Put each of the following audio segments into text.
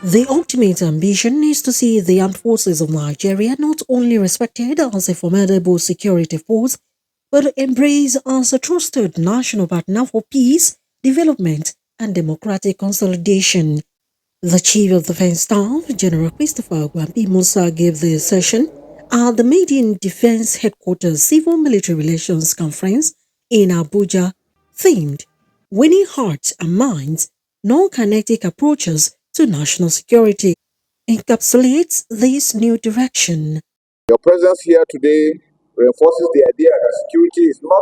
The ultimate ambition is to see the armed forces of Nigeria not only respected as a formidable security force, but embraced as a trusted national partner for peace, development, and democratic consolidation. The Chief of Defense Staff, General Christopher Gwampi Musa, gave the session at the Median Defense Headquarters Civil Military Relations Conference in Abuja, themed Winning Hearts and Minds, Non-Kinetic Approaches to National Security, encapsulates this new direction. Your presence here today reinforces the idea that security is not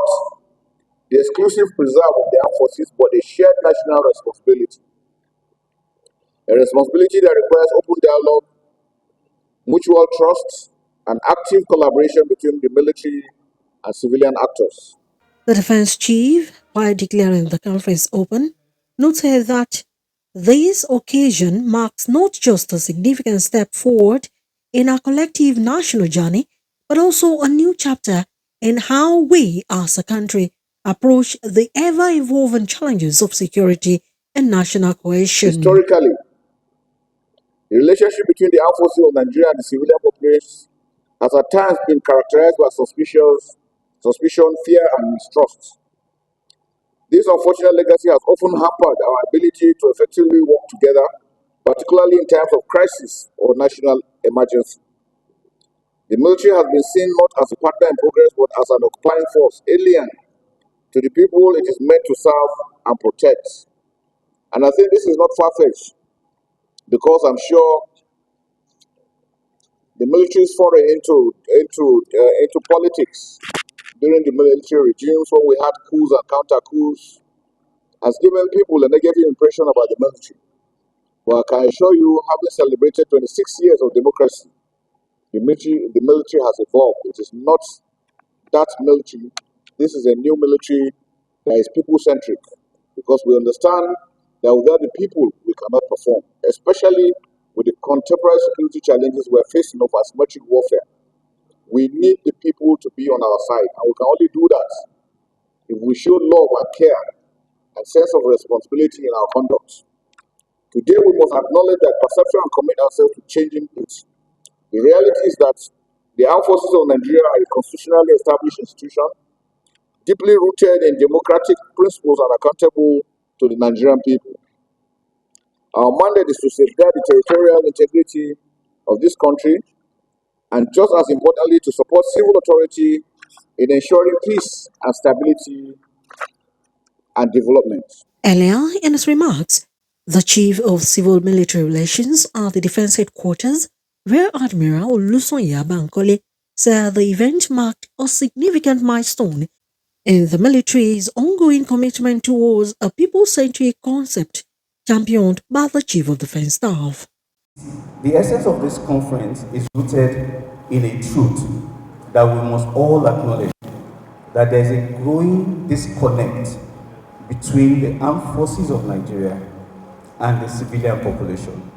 the exclusive preserve of the armed forces, but a shared national responsibility. A responsibility that requires open dialogue, mutual trust, and active collaboration between the military and civilian actors. The defense chief, while declaring the conference open, noted that this occasion marks not just a significant step forward in our collective national journey, but also a new chapter in how we as a country approach the ever evolving challenges of security and national cohesion. Historically, the relationship between the armed forces of Nigeria and the civilian populace has at times been characterized by suspicion, fear, and mistrust. This unfortunate legacy has often hampered our ability to effectively work together, particularly in times of crisis or national emergency. The military has been seen not as a partner in progress, but as an occupying force, alien to the people it is meant to serve and protect. And I think this is not far-fetched, because I'm sure the military's foray into politics during the military regimes, when we had coups and counter-coups, has given people a negative impression about the military. But I can assure you, having celebrated 26 years of democracy, the military has evolved. It is not that military. This is a new military that is people-centric, because we understand that without the people, we cannot perform, especially with the contemporary security challenges we're facing of asymmetric warfare. We need the people to be on our side, and we can only do that if we show love and care and sense of responsibility in our conduct. Today, we must acknowledge that perception and commit ourselves to changing it. The reality is that the armed forces of Nigeria are a constitutionally established institution, deeply rooted in democratic principles and accountable to the Nigerian people. Our mandate is to safeguard the territorial integrity of this country, and just as importantly, to support civil authority in ensuring peace and stability and development. Earlier in his remarks, the Chief of Civil Military Relations at the Defense Headquarters, Rear Admiral Olusoya Bankole, said the event marked a significant milestone in the military's ongoing commitment towards a people-centric concept championed by the Chief of Defense Staff. The essence of this conference is rooted in a truth that we must all acknowledge, that there is a growing disconnect between the armed forces of Nigeria and the civilian population.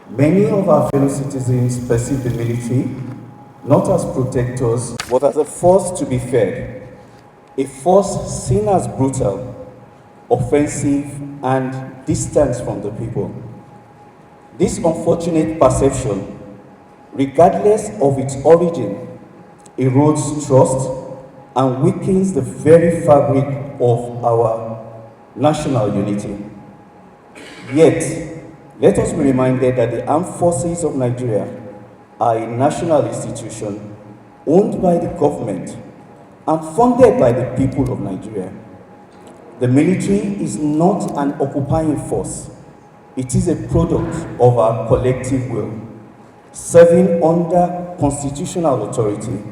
Many of our fellow citizens perceive the military not as protectors, but as a force to be feared, a force seen as brutal, offensive, and distant from the people. This unfortunate perception, regardless of its origin, erodes trust and weakens the very fabric of our national unity. Yet, let us be reminded that the armed forces of Nigeria are a national institution owned by the government and funded by the people of Nigeria. The military is not an occupying force. It is a product of our collective will, serving under constitutional authority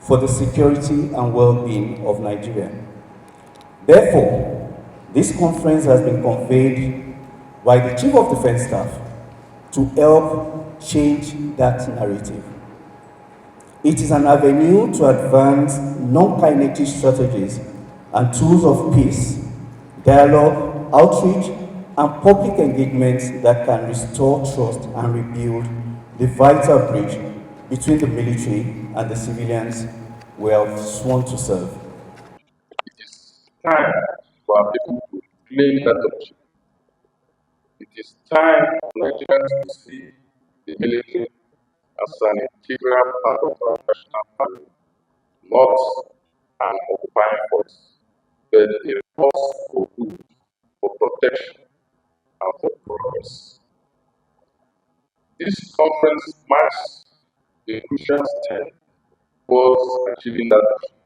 for the security and well-being of Nigeria. Therefore, this conference has been convened by the Chief of Defense Staff to help change that narrative. It is an avenue to advance non-kinetic strategies and tools of peace, dialogue, outreach, and public engagements that can restore trust and rebuild the vital bridge between the military and the civilians we have sworn to serve. It is time for our people to claim that opportunity. It is time for Nigerians to see the military as an integral part of our national family, not an occupying force, but a force for good, for protection, and for progress. This conference marks a crucial step towards achieving that vision.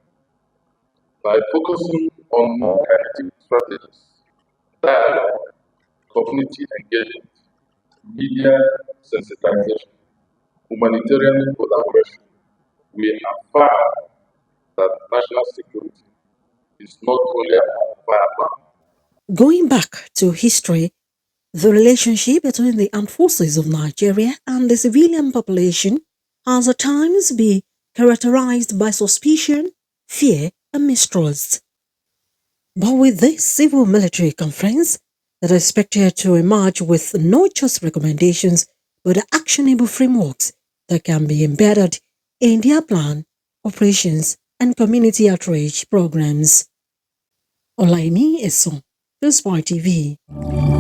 By focusing on non-kinetic strategies, dialogue, community engagement, media sensitization, humanitarian collaboration, we affirm that national security is not only about firepower. Going back to history, the relationship between the armed forces of Nigeria and the civilian population has at times been characterized by suspicion, fear, and mistrust. But with this civil-military conference that is expected to emerge with not just recommendations but actionable frameworks that can be embedded in their plan, operations, and community outreach programs. Olaimi Eson, This TV.